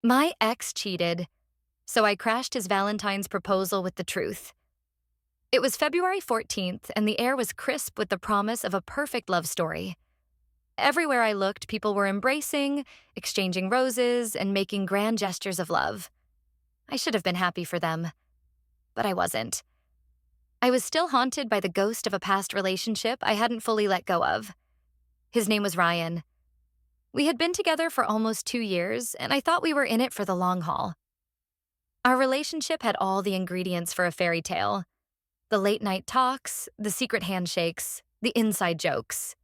My ex cheated, so I crashed his Valentine's proposal with the truth. It was February 14th, and the air was crisp with the promise of a perfect love story. Everywhere I looked, people were embracing, exchanging roses, and making grand gestures of love. I should have been happy for them, but I wasn't. I was still haunted by the ghost of a past relationship I hadn't fully let go of. His name was Ryan. We had been together for almost 2 years, and I thought we were in it for the long haul. Our relationship had all the ingredients for a fairy tale: the late-night talks, the secret handshakes, the inside jokes.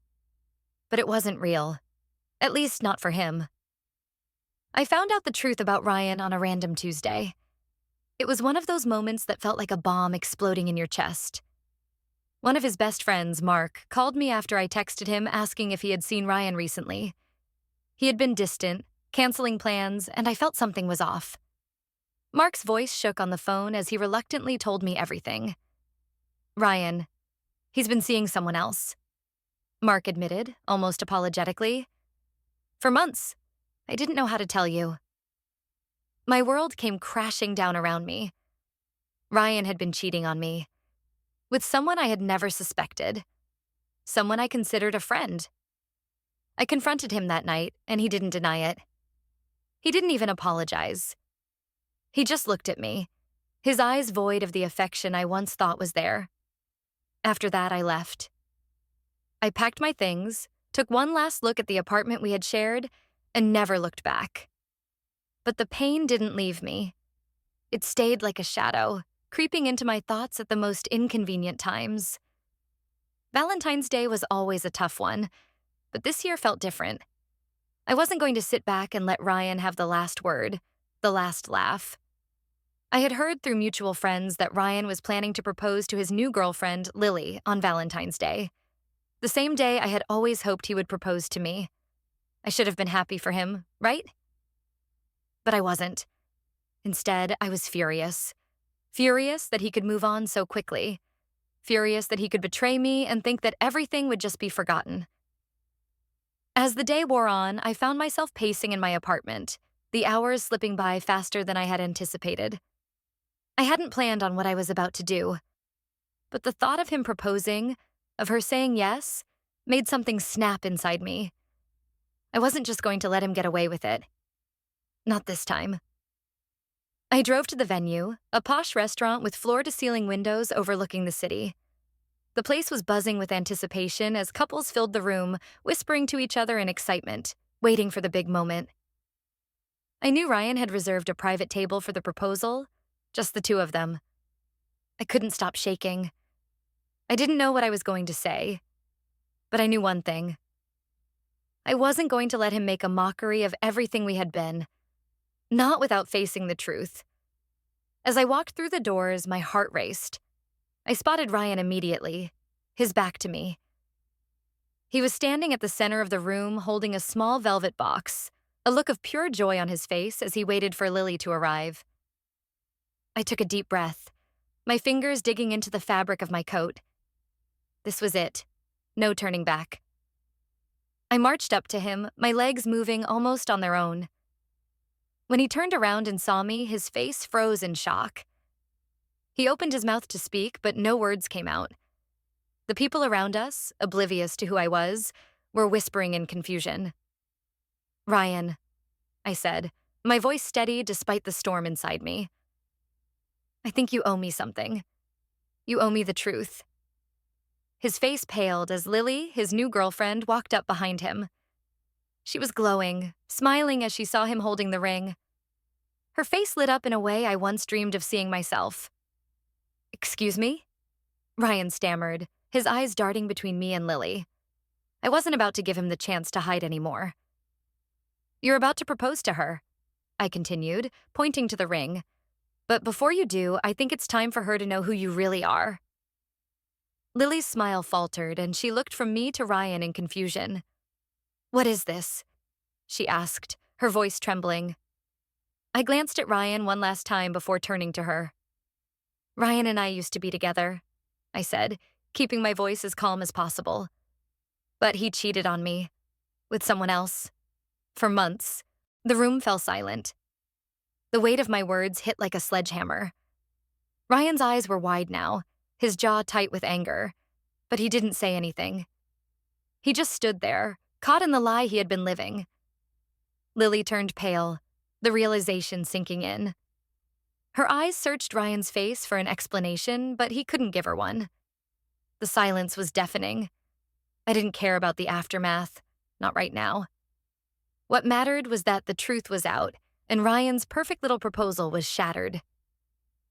But it wasn't real. At least not for him. I found out the truth about Ryan on a random Tuesday. It was one of those moments that felt like a bomb exploding in your chest. One of his best friends, Mark, called me after I texted him asking if he had seen Ryan recently. He had been distant, canceling plans, and I felt something was off. Mark's voice shook on the phone as he reluctantly told me everything. "Ryan, he's been seeing someone else," Mark admitted, almost apologetically. "For months. I didn't know how to tell you." My world came crashing down around me. Ryan had been cheating on me. With someone I had never suspected. Someone I considered a friend. I confronted him that night, and he didn't deny it. He didn't even apologize. He just looked at me, his eyes void of the affection I once thought was there. After that, I left. I packed my things, took one last look at the apartment we had shared, and never looked back. But the pain didn't leave me. It stayed like a shadow, creeping into my thoughts at the most inconvenient times. Valentine's Day was always a tough one, but this year felt different. I wasn't going to sit back and let Ryan have the last word, the last laugh. I had heard through mutual friends that Ryan was planning to propose to his new girlfriend, Lily, on Valentine's Day. The same day I had always hoped he would propose to me. I should have been happy for him, right? But I wasn't. Instead, I was furious. Furious that he could move on so quickly. Furious that he could betray me and think that everything would just be forgotten. As the day wore on, I found myself pacing in my apartment, the hours slipping by faster than I had anticipated. I hadn't planned on what I was about to do. But the thought of him proposing, of her saying yes, made something snap inside me. I wasn't just going to let him get away with it. Not this time. I drove to the venue, a posh restaurant with floor-to-ceiling windows overlooking the city. The place was buzzing with anticipation as couples filled the room, whispering to each other in excitement, waiting for the big moment. I knew Ryan had reserved a private table for the proposal, just the two of them. I couldn't stop shaking. I didn't know what I was going to say, but I knew one thing. I wasn't going to let him make a mockery of everything we had been, not without facing the truth. As I walked through the doors, my heart raced. I spotted Ryan immediately, his back to me. He was standing at the center of the room holding a small velvet box, a look of pure joy on his face as he waited for Lily to arrive. I took a deep breath, my fingers digging into the fabric of my coat. This was it. No turning back. I marched up to him, my legs moving almost on their own. When he turned around and saw me, his face froze in shock. He opened his mouth to speak, but no words came out. The people around us, oblivious to who I was, were whispering in confusion. "Ryan," I said, my voice steady despite the storm inside me. "I think you owe me something. You owe me the truth." His face paled as Lily, his new girlfriend, walked up behind him. She was glowing, smiling as she saw him holding the ring. Her face lit up in a way I once dreamed of seeing myself. "Excuse me?" Ryan stammered, his eyes darting between me and Lily. I wasn't about to give him the chance to hide anymore. "You're about to propose to her," I continued, pointing to the ring. "But before you do, I think it's time for her to know who you really are." Lily's smile faltered, and she looked from me to Ryan in confusion. "What is this?" she asked, her voice trembling. I glanced at Ryan one last time before turning to her. "Ryan and I used to be together," I said, keeping my voice as calm as possible. "But he cheated on me. With someone else. For months." The room fell silent. The weight of my words hit like a sledgehammer. Ryan's eyes were wide now, his jaw tight with anger, but he didn't say anything. He just stood there, caught in the lie he had been living. Lily turned pale, the realization sinking in. Her eyes searched Ryan's face for an explanation, but he couldn't give her one. The silence was deafening. I didn't care about the aftermath, not right now. What mattered was that the truth was out, and Ryan's perfect little proposal was shattered.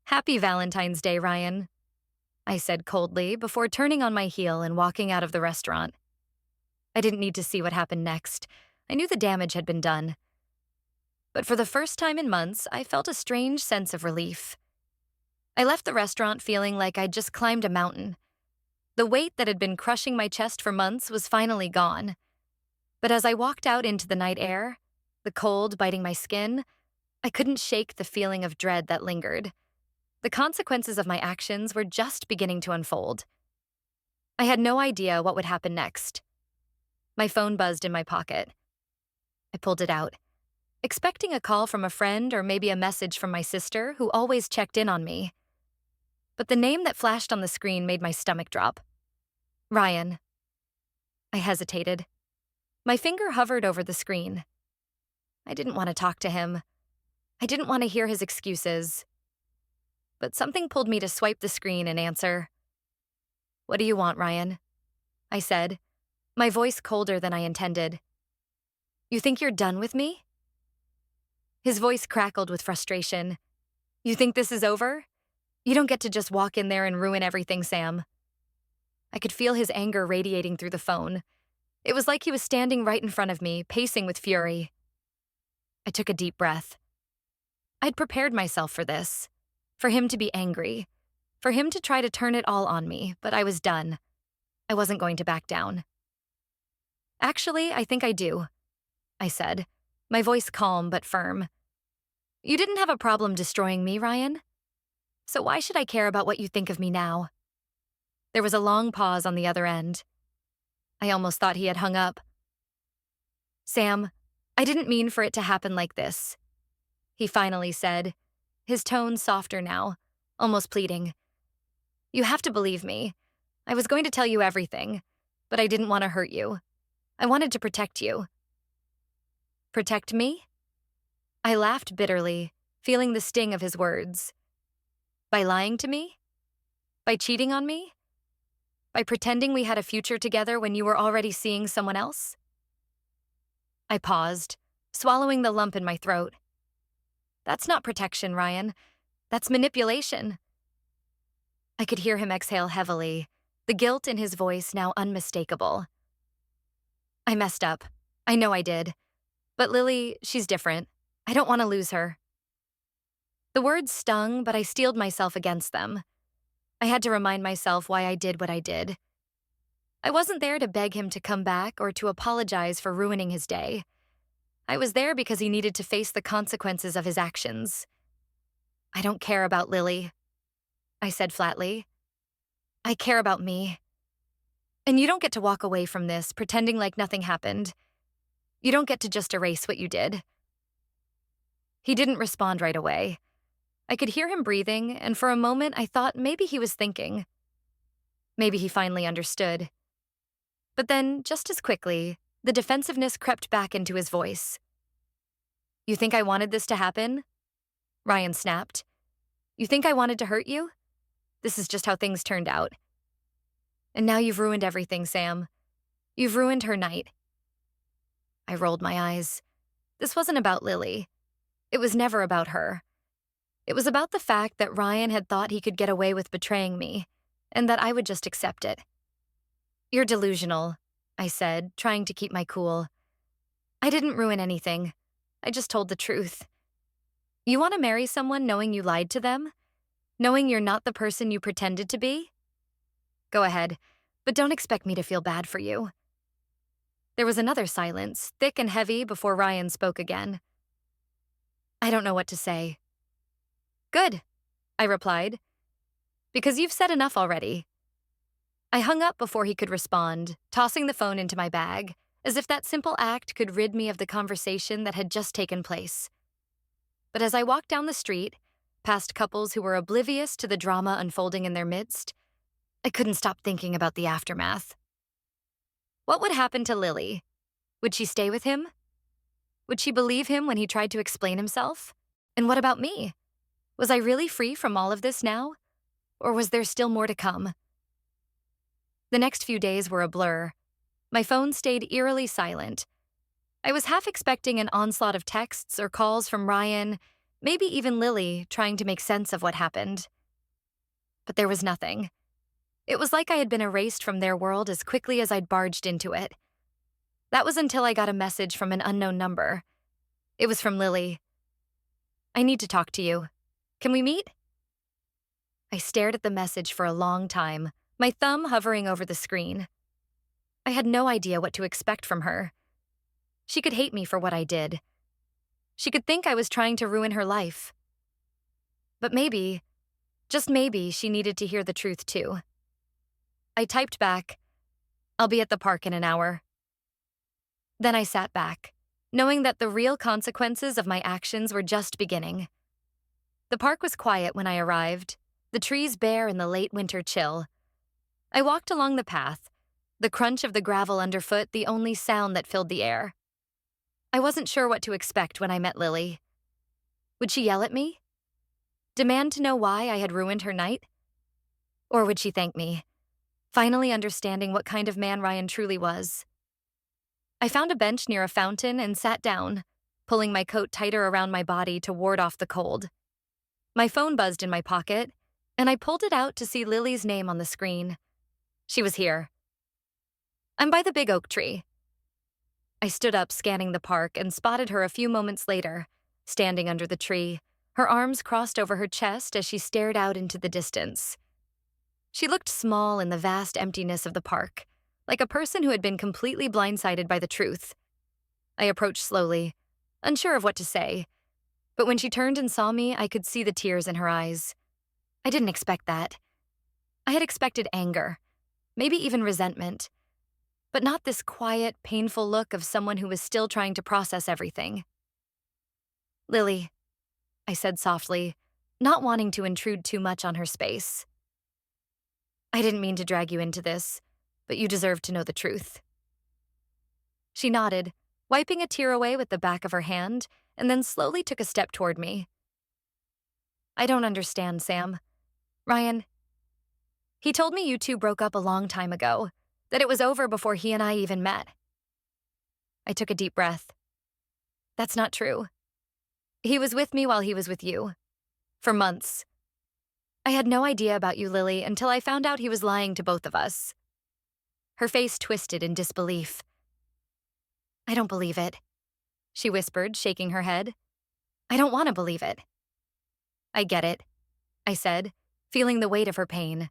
"Happy Valentine's Day, Ryan," I said coldly before turning on my heel and walking out of the restaurant. I didn't need to see what happened next. I knew the damage had been done. But for the first time in months, I felt a strange sense of relief. I left the restaurant feeling like I'd just climbed a mountain. The weight that had been crushing my chest for months was finally gone. But as I walked out into the night air, the cold biting my skin, I couldn't shake the feeling of dread that lingered. The consequences of my actions were just beginning to unfold. I had no idea what would happen next. My phone buzzed in my pocket. I pulled it out, expecting a call from a friend or maybe a message from my sister who always checked in on me. But the name that flashed on the screen made my stomach drop. Ryan. I hesitated. My finger hovered over the screen. I didn't want to talk to him. I didn't want to hear his excuses. But something pulled me to swipe the screen and answer. "What do you want, Ryan?" I said, my voice colder than I intended. "You think you're done with me?" His voice crackled with frustration. "You think this is over? You don't get to just walk in there and ruin everything, Sam." I could feel his anger radiating through the phone. It was like he was standing right in front of me, pacing with fury. I took a deep breath. I'd prepared myself for this, for him to be angry, for him to try to turn it all on me, but I was done. I wasn't going to back down. "Actually, I think I do," I said, my voice calm but firm. "You didn't have a problem destroying me, Ryan. So why should I care about what you think of me now?" There was a long pause on the other end. I almost thought he had hung up. "Sam, I didn't mean for it to happen like this," he finally said, his tone softer now, almost pleading. "You have to believe me. I was going to tell you everything, but I didn't want to hurt you. I wanted to protect you." "Protect me?" I laughed bitterly, feeling the sting of his words. "By lying to me? By cheating on me? By pretending we had a future together when you were already seeing someone else?" I paused, swallowing the lump in my throat. "That's not protection, Ryan. That's manipulation." I could hear him exhale heavily, the guilt in his voice now unmistakable. "I messed up. I know I did. But Lily, she's different. I don't want to lose her." The words stung, but I steeled myself against them. I had to remind myself why I did what I did. I wasn't there to beg him to come back or to apologize for ruining his day. I was there because he needed to face the consequences of his actions. "I don't care about Lily," I said flatly. "I care about me. And you don't get to walk away from this pretending like nothing happened. You don't get to just erase what you did." He didn't respond right away. I could hear him breathing, and for a moment I thought maybe he was thinking. Maybe he finally understood. But then, just as quickly, the defensiveness crept back into his voice. "You think I wanted this to happen?" Ryan snapped. "You think I wanted to hurt you? This is just how things turned out. And now you've ruined everything, Sam. You've ruined her night." I rolled my eyes. This wasn't about Lily. It was never about her. It was about the fact that Ryan had thought he could get away with betraying me, and that I would just accept it. "You're delusional," I said, trying to keep my cool. "I didn't ruin anything. I just told the truth. You want to marry someone knowing you lied to them? Knowing you're not the person you pretended to be? Go ahead, but don't expect me to feel bad for you." There was another silence, thick and heavy, before Ryan spoke again. "I don't know what to say." "Good," I replied, "because you've said enough already." I hung up before he could respond, tossing the phone into my bag, as if that simple act could rid me of the conversation that had just taken place. But as I walked down the street, past couples who were oblivious to the drama unfolding in their midst, I couldn't stop thinking about the aftermath. What would happen to Lily? Would she stay with him? Would she believe him when he tried to explain himself? And what about me? Was I really free from all of this now? Or was there still more to come? The next few days were a blur. My phone stayed eerily silent. I was half expecting an onslaught of texts or calls from Ryan, maybe even Lily, trying to make sense of what happened. But there was nothing. It was like I had been erased from their world as quickly as I'd barged into it. That was until I got a message from an unknown number. It was from Lily. "I need to talk to you. Can we meet?" I stared at the message for a long time, my thumb hovering over the screen. I had no idea what to expect from her. She could hate me for what I did. She could think I was trying to ruin her life. But maybe, just maybe, she needed to hear the truth too. I typed back, "I'll be at the park in an hour." Then I sat back, knowing that the real consequences of my actions were just beginning. The park was quiet when I arrived, the trees bare in the late winter chill. I walked along the path, the crunch of the gravel underfoot the only sound that filled the air. I wasn't sure what to expect when I met Lily. Would she yell at me? Demand to know why I had ruined her night? Or would she thank me, finally understanding what kind of man Ryan truly was? I found a bench near a fountain and sat down, pulling my coat tighter around my body to ward off the cold. My phone buzzed in my pocket, and I pulled it out to see Lily's name on the screen. She was here. "I'm by the big oak tree." I stood up, scanning the park, and spotted her a few moments later, standing under the tree, her arms crossed over her chest as she stared out into the distance. She looked small in the vast emptiness of the park, like a person who had been completely blindsided by the truth. I approached slowly, unsure of what to say, but when she turned and saw me, I could see the tears in her eyes. I didn't expect that. I had expected anger, maybe even resentment, but not this quiet, painful look of someone who was still trying to process everything. "Lily," I said softly, not wanting to intrude too much on her space. "I didn't mean to drag you into this, but you deserve to know the truth." She nodded, wiping a tear away with the back of her hand, and then slowly took a step toward me. "I don't understand, Sam. Ryan, he told me you two broke up a long time ago, that it was over before he and I even met." I took a deep breath. "That's not true. He was with me while he was with you. For months. I had no idea about you, Lily, until I found out he was lying to both of us." Her face twisted in disbelief. "I don't believe it," she whispered, shaking her head. "I don't want to believe it." "I get it," I said, feeling the weight of her pain.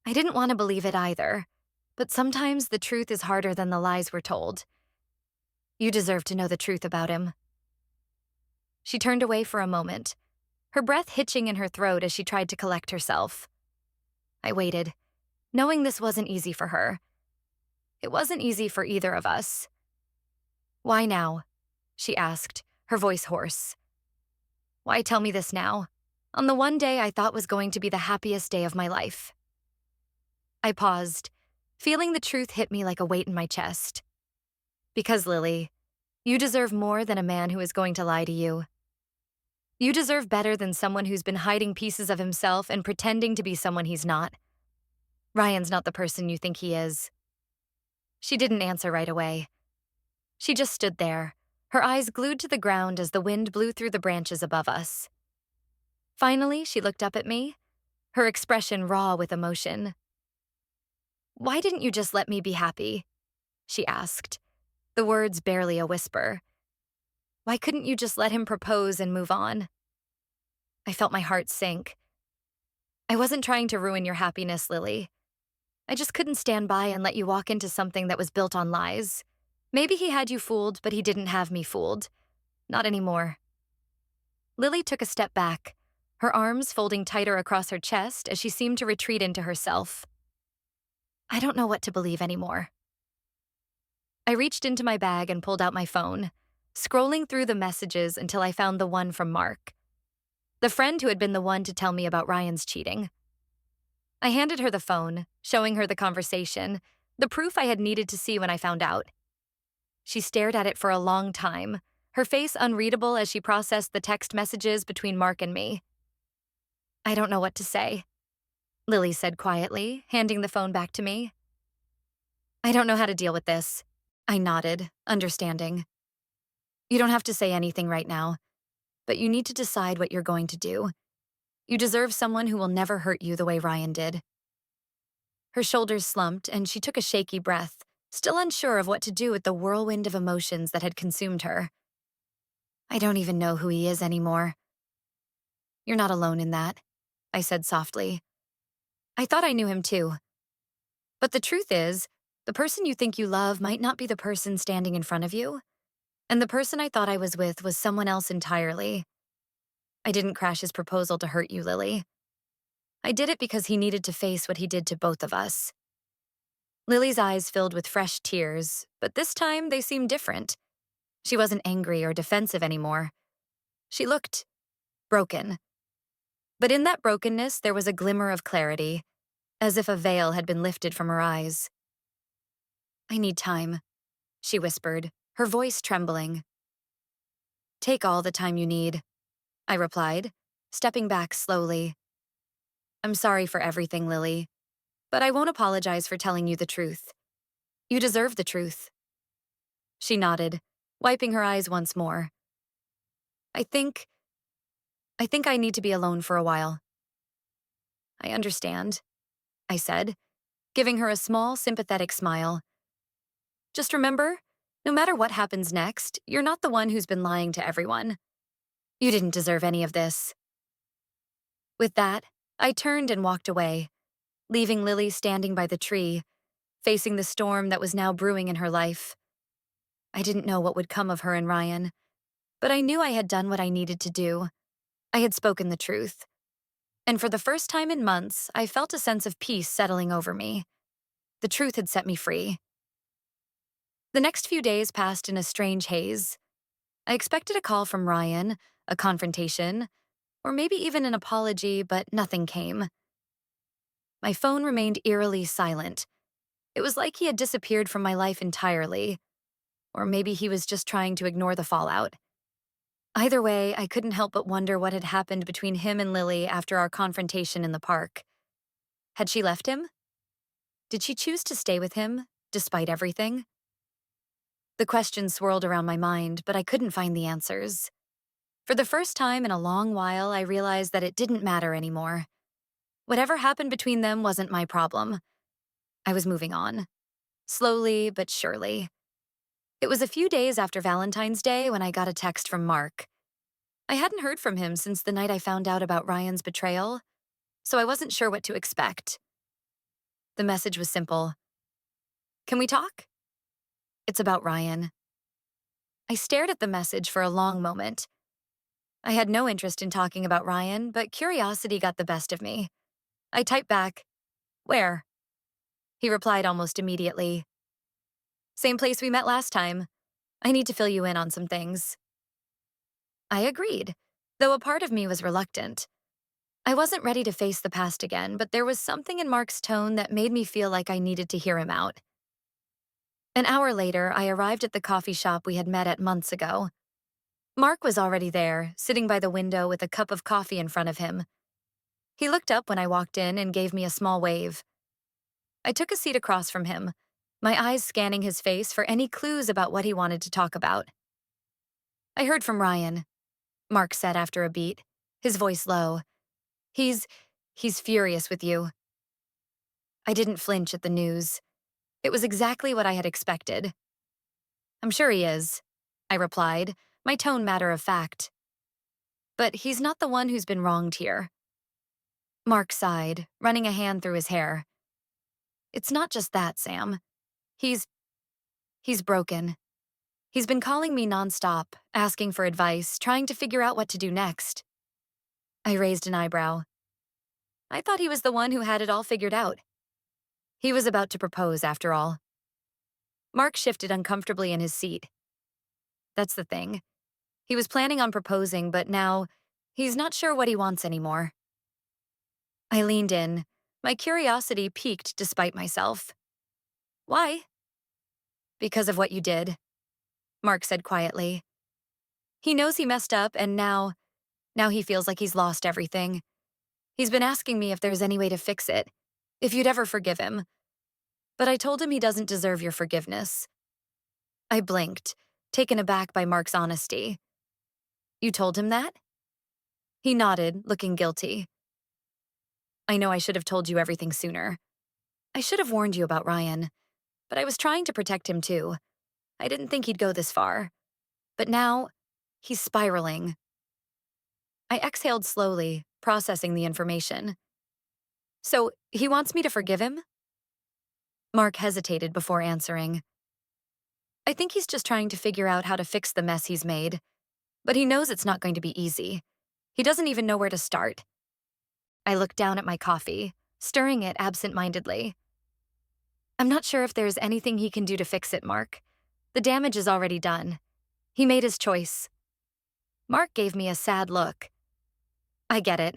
I didn't want to believe it either, but sometimes the truth is harder than the lies we're told. "You deserve to know the truth about him." She turned away for a moment, her breath hitching in her throat as she tried to collect herself. I waited, knowing this wasn't easy for her. It wasn't easy for either of us. "Why now?" she asked, her voice hoarse. "Why tell me this now, on the one day I thought was going to be the happiest day of my life?" I paused, feeling the truth hit me like a weight in my chest. "Because, Lily, you deserve more than a man who is going to lie to you. You deserve better than someone who's been hiding pieces of himself and pretending to be someone he's not. Ryan's not the person you think he is." She didn't answer right away. She just stood there, her eyes glued to the ground as the wind blew through the branches above us. Finally, she looked up at me, her expression raw with emotion. "Why didn't you just let me be happy?" she asked, the words barely a whisper. "Why couldn't you just let him propose and move on?" I felt my heart sink. "I wasn't trying to ruin your happiness, Lily. I just couldn't stand by and let you walk into something that was built on lies. Maybe he had you fooled, but he didn't have me fooled. Not anymore." Lily took a step back, her arms folding tighter across her chest as she seemed to retreat into herself. "I don't know what to believe anymore." I reached into my bag and pulled out my phone. scrolling through the messages until I found the one from Mark, the friend who had been the one to tell me about Ryan's cheating. I handed her the phone, showing her the conversation, the proof I had needed to see when I found out. She stared at it for a long time, her face unreadable as she processed the text messages between Mark and me. "I don't know what to say," Lily said quietly, handing the phone back to me. "I don't know how to deal with this." I nodded, understanding. "You don't have to say anything right now, but you need to decide what you're going to do. You deserve someone who will never hurt you the way Ryan did." Her shoulders slumped, and she took a shaky breath, still unsure of what to do with the whirlwind of emotions that had consumed her. "I don't even know who he is anymore." "You're not alone in that," I said softly. "I thought I knew him too. But the truth is, the person you think you love might not be the person standing in front of you. And the person I thought I was with was someone else entirely. I didn't crash his proposal to hurt you, Lily. I did it because he needed to face what he did to both of us." Lily's eyes filled with fresh tears, but this time they seemed different. She wasn't angry or defensive anymore. She looked broken. But in that brokenness, there was a glimmer of clarity, as if a veil had been lifted from her eyes. "I need time," she whispered, her voice trembling. "Take all the time you need," I replied, stepping back slowly. "I'm sorry for everything, Lily, but I won't apologize for telling you the truth. You deserve the truth." She nodded, wiping her eyes once more. I think I need to be alone for a while." "I understand," I said, giving her a small, sympathetic smile. "Just remember, no matter what happens next, you're not the one who's been lying to everyone. You didn't deserve any of this." With that, I turned and walked away, leaving Lily standing by the tree, facing the storm that was now brewing in her life. I didn't know what would come of her and Ryan, but I knew I had done what I needed to do. I had spoken the truth. And for the first time in months, I felt a sense of peace settling over me. The truth had set me free. The next few days passed in a strange haze. I expected a call from Ryan, a confrontation, or maybe even an apology, but nothing came. My phone remained eerily silent. It was like he had disappeared from my life entirely, or maybe he was just trying to ignore the fallout. Either way, I couldn't help but wonder what had happened between him and Lily after our confrontation in the park. Had she left him? Did she choose to stay with him, despite everything? The questions swirled around my mind, but I couldn't find the answers. For the first time in a long while, I realized that it didn't matter anymore. Whatever happened between them wasn't my problem. I was moving on. Slowly but surely. It was a few days after Valentine's Day when I got a text from Mark. I hadn't heard from him since the night I found out about Ryan's betrayal, so I wasn't sure what to expect. The message was simple. "Can we talk? It's about Ryan." I stared at the message for a long moment. I had no interest in talking about Ryan, but curiosity got the best of me. I typed back, "Where?" He replied almost immediately, "Same place we met last time. I need to fill you in on some things." I agreed, though a part of me was reluctant. I wasn't ready to face the past again, but there was something in Mark's tone that made me feel like I needed to hear him out. An hour later, I arrived at the coffee shop we had met at months ago. Mark was already there, sitting by the window with a cup of coffee in front of him. He looked up when I walked in and gave me a small wave. I took a seat across from him, my eyes scanning his face for any clues about what he wanted to talk about. "I heard from Ryan," Mark said after a beat, his voice low. He's furious with you." I didn't flinch at the news. It was exactly what I had expected. "I'm sure he is," I replied, my tone matter of fact. "But he's not the one who's been wronged here." Mark sighed, running a hand through his hair. "It's not just that, Sam. He's broken. He's been calling me nonstop, asking for advice, trying to figure out what to do next." I raised an eyebrow. I thought he was the one who had it all figured out. He was about to propose, after all. Mark shifted uncomfortably in his seat. That's the thing. He was planning on proposing, but now he's not sure what he wants anymore. I leaned in, my curiosity piqued despite myself. Why? Because of what you did, Mark said quietly. He knows he messed up, and now he feels like he's lost everything. He's been asking me if there's any way to fix it, if you'd ever forgive him. But I told him he doesn't deserve your forgiveness. I blinked, taken aback by Mark's honesty. You told him that? He nodded, looking guilty. I know I should have told you everything sooner. I should have warned you about Ryan, but I was trying to protect him too. I didn't think he'd go this far. But now, he's spiraling. I exhaled slowly, processing the information. So, he wants me to forgive him? Mark hesitated before answering. I think he's just trying to figure out how to fix the mess he's made. But he knows it's not going to be easy. He doesn't even know where to start. I looked down at my coffee, stirring it absent-mindedly. I'm not sure if there's anything he can do to fix it, Mark. The damage is already done. He made his choice. Mark gave me a sad look. I get it,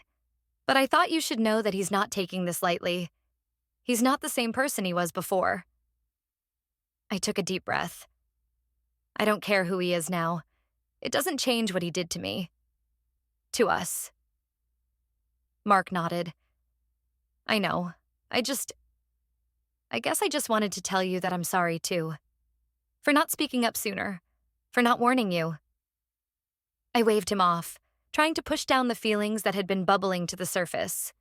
but I thought you should know that he's not taking this lightly. He's not the same person he was before. I took a deep breath. I don't care who he is now. It doesn't change what he did to me. To us. Mark nodded. I know. I guess I just wanted to tell you that I'm sorry too. For not speaking up sooner. For not warning you. I waved him off, trying to push down the feelings that had been bubbling to the surface.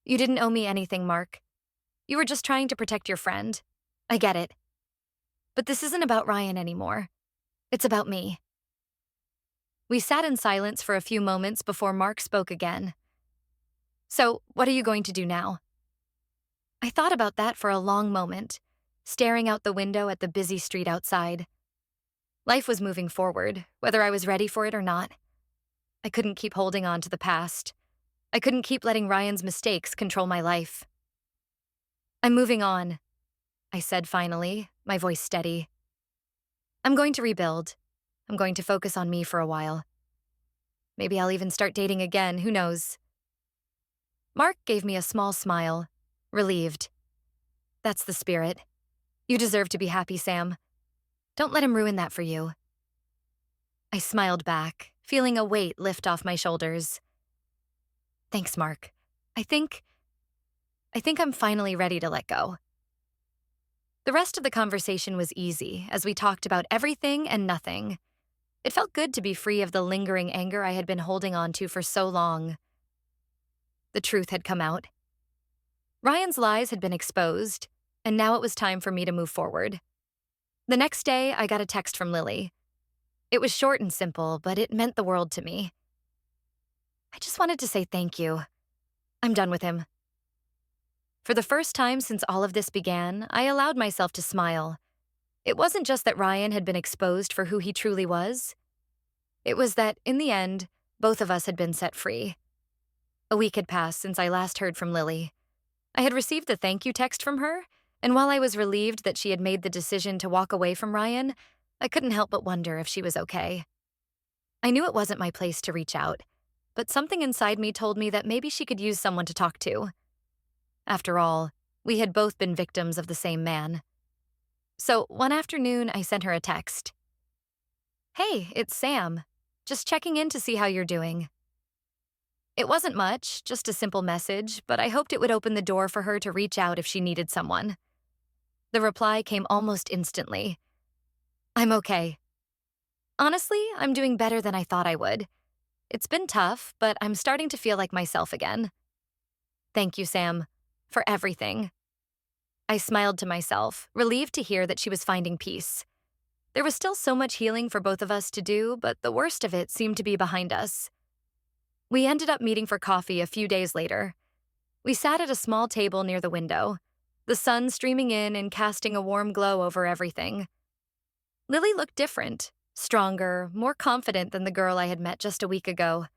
You didn't owe me anything, Mark. You were just trying to protect your friend. I get it. But this isn't about Ryan anymore. It's about me. We sat in silence for a few moments before Mark spoke again. So, what are you going to do now? I thought about that for a long moment, staring out the window at the busy street outside. Life was moving forward, whether I was ready for it or not. I couldn't keep holding on to the past. I couldn't keep letting Ryan's mistakes control my life. I'm moving on, I said finally, my voice steady. I'm going to rebuild. I'm going to focus on me for a while. Maybe I'll even start dating again, who knows? Mark gave me a small smile, relieved. That's the spirit. You deserve to be happy, Sam. Don't let him ruin that for you. I smiled back, feeling a weight lift off my shoulders. Thanks, Mark. I think I'm finally ready to let go. The rest of the conversation was easy as we talked about everything and nothing. It felt good to be free of the lingering anger I had been holding on to for so long. The truth had come out. Ryan's lies had been exposed, and now it was time for me to move forward. The next day, I got a text from Lily. It was short and simple, but it meant the world to me. I just wanted to say thank you. I'm done with him. For the first time since all of this began, I allowed myself to smile. It wasn't just that Ryan had been exposed for who he truly was. It was that, in the end, both of us had been set free. A week had passed since I last heard from Lily. I had received the thank you text from her, and while I was relieved that she had made the decision to walk away from Ryan, I couldn't help but wonder if she was okay. I knew it wasn't my place to reach out, but something inside me told me that maybe she could use someone to talk to. After all, we had both been victims of the same man. So one afternoon, I sent her a text. Hey, it's Sam. Just checking in to see how you're doing. It wasn't much, just a simple message, but I hoped it would open the door for her to reach out if she needed someone. The reply came almost instantly. I'm okay. Honestly, I'm doing better than I thought I would. It's been tough, but I'm starting to feel like myself again. Thank you, Sam, for everything. I smiled to myself, relieved to hear that she was finding peace. There was still so much healing for both of us to do, but the worst of it seemed to be behind us. We ended up meeting for coffee a few days later. We sat at a small table near the window, the sun streaming in and casting a warm glow over everything. Lily looked different, stronger, more confident than the girl I had met just a week ago.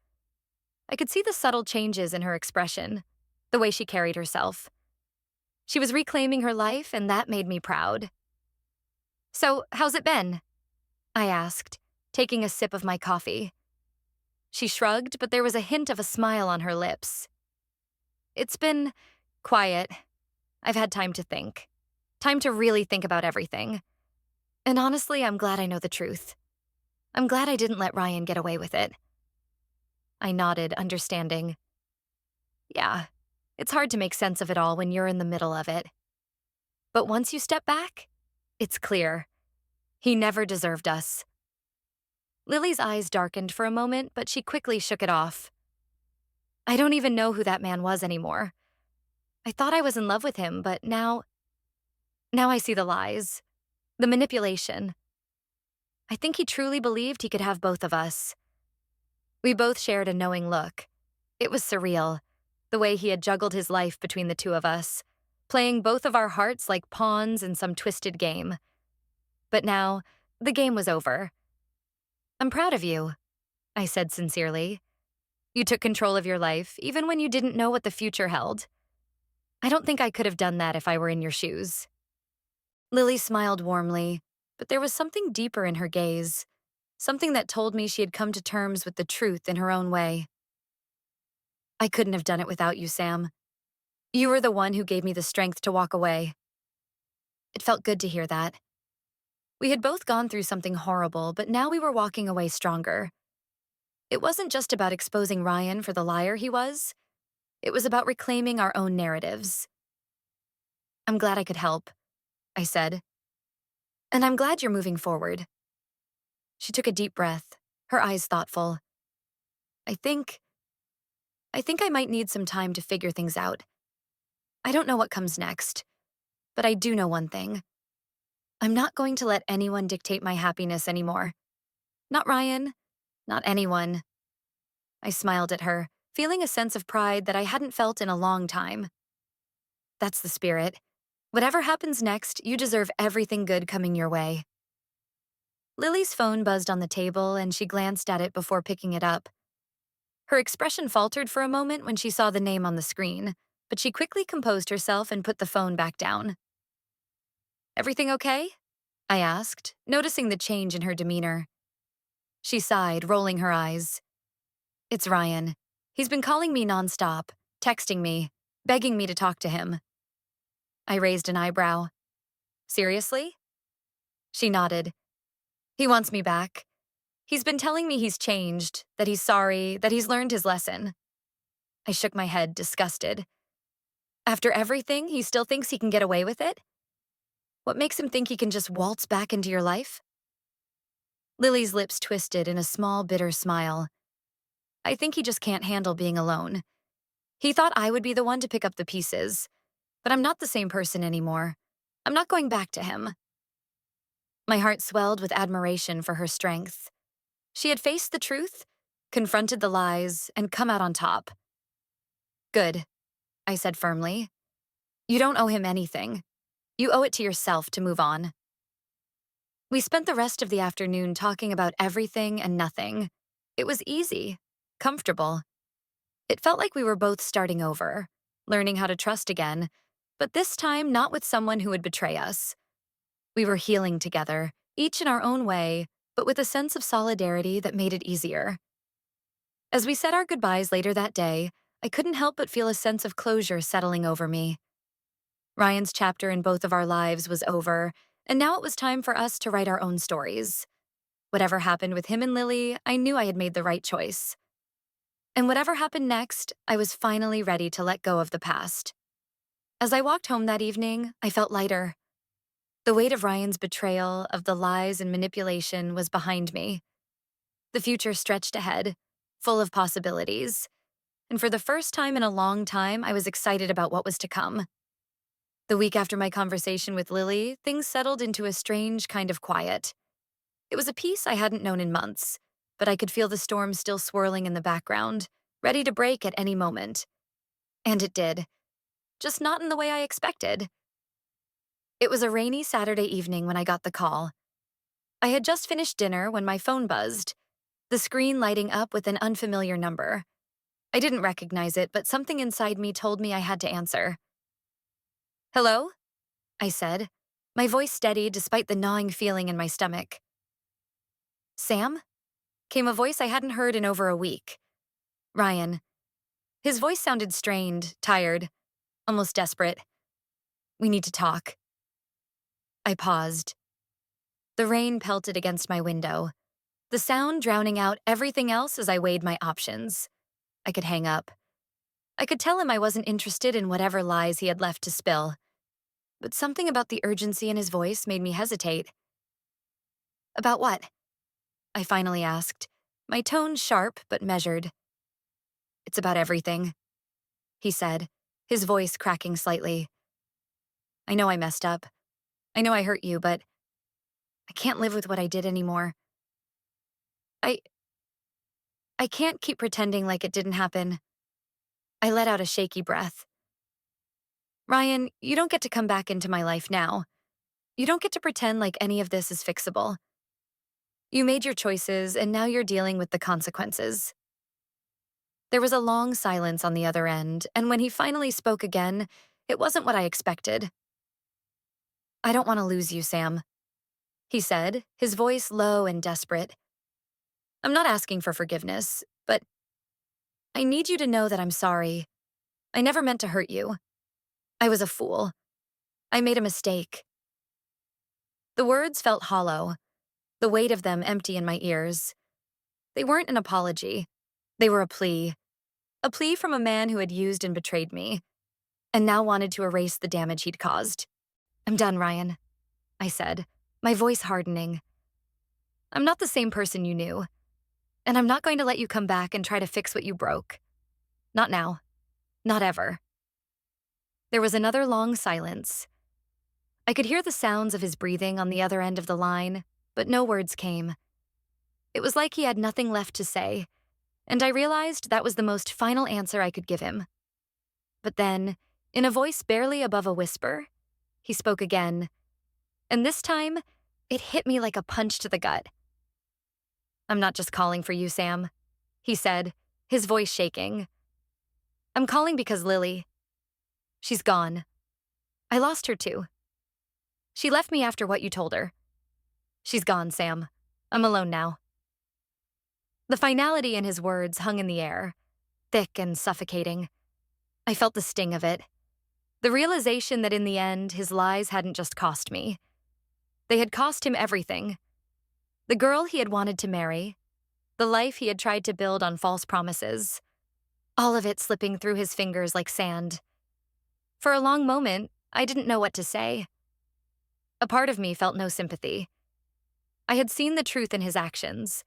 I could see the subtle changes in her expression, the way she carried herself. She was reclaiming her life, and that made me proud. So, how's it been? I asked, taking a sip of my coffee. She shrugged, but there was a hint of a smile on her lips. It's been quiet. I've had time to think. Time to really think about everything. And honestly, I'm glad I know the truth. I'm glad I didn't let Ryan get away with it. I nodded, understanding. Yeah, it's hard to make sense of it all when you're in the middle of it. But once you step back, it's clear. He never deserved us. Lily's eyes darkened for a moment, but she quickly shook it off. I don't even know who that man was anymore. I thought I was in love with him, but now I see the lies, the manipulation. I think he truly believed he could have both of us. We both shared a knowing look. It was surreal, the way he had juggled his life between the two of us, playing both of our hearts like pawns in some twisted game. But now, the game was over. I'm proud of you, I said sincerely. You took control of your life, even when you didn't know what the future held. I don't think I could have done that if I were in your shoes. Lily smiled warmly, but there was something deeper in her gaze, something that told me she had come to terms with the truth in her own way. I couldn't have done it without you, Sam. You were the one who gave me the strength to walk away. It felt good to hear that. We had both gone through something horrible, but now we were walking away stronger. It wasn't just about exposing Ryan for the liar he was. It was about reclaiming our own narratives. I'm glad I could help, I said. And I'm glad you're moving forward. She took a deep breath, her eyes thoughtful. I think I might need some time to figure things out. I don't know what comes next, but I do know one thing. I'm not going to let anyone dictate my happiness anymore. Not Ryan, not anyone. I smiled at her, feeling a sense of pride that I hadn't felt in a long time. That's the spirit. Whatever happens next, you deserve everything good coming your way. Lily's phone buzzed on the table, and she glanced at it before picking it up. Her expression faltered for a moment when she saw the name on the screen, but she quickly composed herself and put the phone back down. Everything okay? I asked, noticing the change in her demeanor. She sighed, rolling her eyes. It's Ryan. He's been calling me nonstop, texting me, begging me to talk to him. I raised an eyebrow. Seriously? She nodded. He wants me back. He's been telling me he's changed, that he's sorry, that he's learned his lesson. I shook my head, disgusted. After everything, he still thinks he can get away with it? What makes him think he can just waltz back into your life? Lily's lips twisted in a small, bitter smile. I think he just can't handle being alone. He thought I would be the one to pick up the pieces, but I'm not the same person anymore. I'm not going back to him. My heart swelled with admiration for her strength. She had faced the truth, confronted the lies, and come out on top. Good, I said firmly. You don't owe him anything. You owe it to yourself to move on. We spent the rest of the afternoon talking about everything and nothing. It was easy, comfortable. It felt like we were both starting over, learning how to trust again, but this time not with someone who would betray us. We were healing together, each in our own way, but with a sense of solidarity that made it easier. As we said our goodbyes later that day, I couldn't help but feel a sense of closure settling over me. Ryan's chapter in both of our lives was over, and now it was time for us to write our own stories. Whatever happened with him and Lily, I knew I had made the right choice. And whatever happened next, I was finally ready to let go of the past. As I walked home that evening, I felt lighter. The weight of Ryan's betrayal, of the lies and manipulation, was behind me. The future stretched ahead, full of possibilities. And for the first time in a long time, I was excited about what was to come. The week after my conversation with Lily, things settled into a strange kind of quiet. It was a peace I hadn't known in months, but I could feel the storm still swirling in the background, ready to break at any moment. And it did. Just not in the way I expected. It was a rainy Saturday evening when I got the call. I had just finished dinner when my phone buzzed, the screen lighting up with an unfamiliar number. I didn't recognize it, but something inside me told me I had to answer. Hello? I said, my voice steady despite the gnawing feeling in my stomach. Sam? Came a voice I hadn't heard in over a week. Ryan. His voice sounded strained, tired, almost desperate. We need to talk. I paused. The rain pelted against my window, the sound drowning out everything else as I weighed my options. I could hang up. I could tell him I wasn't interested in whatever lies he had left to spill. But something about the urgency in his voice made me hesitate. About what? I finally asked, my tone sharp but measured. It's about everything, he said, his voice cracking slightly. I know I messed up. I know I hurt you, but I can't live with what I did anymore. I can't keep pretending like it didn't happen. I let out a shaky breath. Ryan, you don't get to come back into my life now. You don't get to pretend like any of this is fixable. You made your choices, and now you're dealing with the consequences. There was a long silence on the other end, and when he finally spoke again, it wasn't what I expected. I don't want to lose you, Sam, he said, his voice low and desperate. I'm not asking for forgiveness, but I need you to know that I'm sorry. I never meant to hurt you. I was a fool. I made a mistake. The words felt hollow, the weight of them empty in my ears. They weren't an apology. They were a plea from a man who had used and betrayed me, and now wanted to erase the damage he'd caused. I'm done, Ryan, I said, my voice hardening. I'm not the same person you knew, and I'm not going to let you come back and try to fix what you broke. Not now. Not ever. There was another long silence. I could hear the sounds of his breathing on the other end of the line, but no words came. It was like he had nothing left to say, and I realized that was the most final answer I could give him. But then, in a voice barely above a whisper, he spoke again, and this time, it hit me like a punch to the gut. I'm not just calling for you, Sam, he said, his voice shaking. I'm calling because Lily. She's gone. I lost her too. She left me after what you told her. She's gone, Sam. I'm alone now. The finality in his words hung in the air, thick and suffocating. I felt the sting of it. The realization that in the end, his lies hadn't just cost me. They had cost him everything. The girl he had wanted to marry, the life he had tried to build on false promises, all of it slipping through his fingers like sand. For a long moment, I didn't know what to say. A part of me felt no sympathy. I had seen the truth in his actions,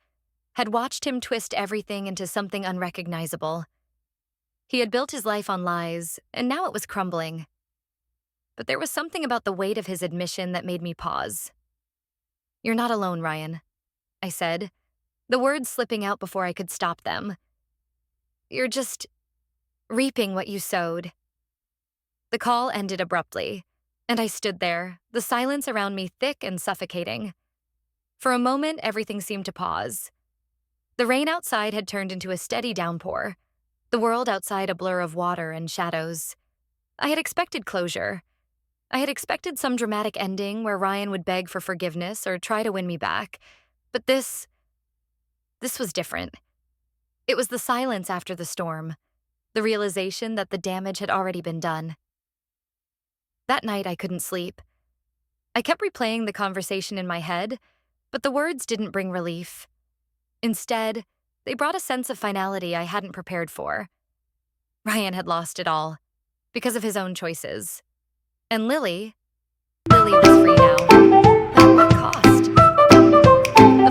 had watched him twist everything into something unrecognizable. He had built his life on lies, and now it was crumbling. But there was something about the weight of his admission that made me pause. You're not alone, Ryan, I said, the words slipping out before I could stop them. You're just reaping what you sowed. The call ended abruptly, and I stood there, the silence around me thick and suffocating. For a moment, everything seemed to pause. The rain outside had turned into a steady downpour, the world outside a blur of water and shadows. I had expected closure. I had expected some dramatic ending where Ryan would beg for forgiveness or try to win me back. But this was different. It was the silence after the storm, the realization that the damage had already been done. That night, I couldn't sleep. I kept replaying the conversation in my head, but the words didn't bring relief. Instead, they brought a sense of finality I hadn't prepared for. Ryan had lost it all, because of his own choices. And Lily was free now. But at what cost? The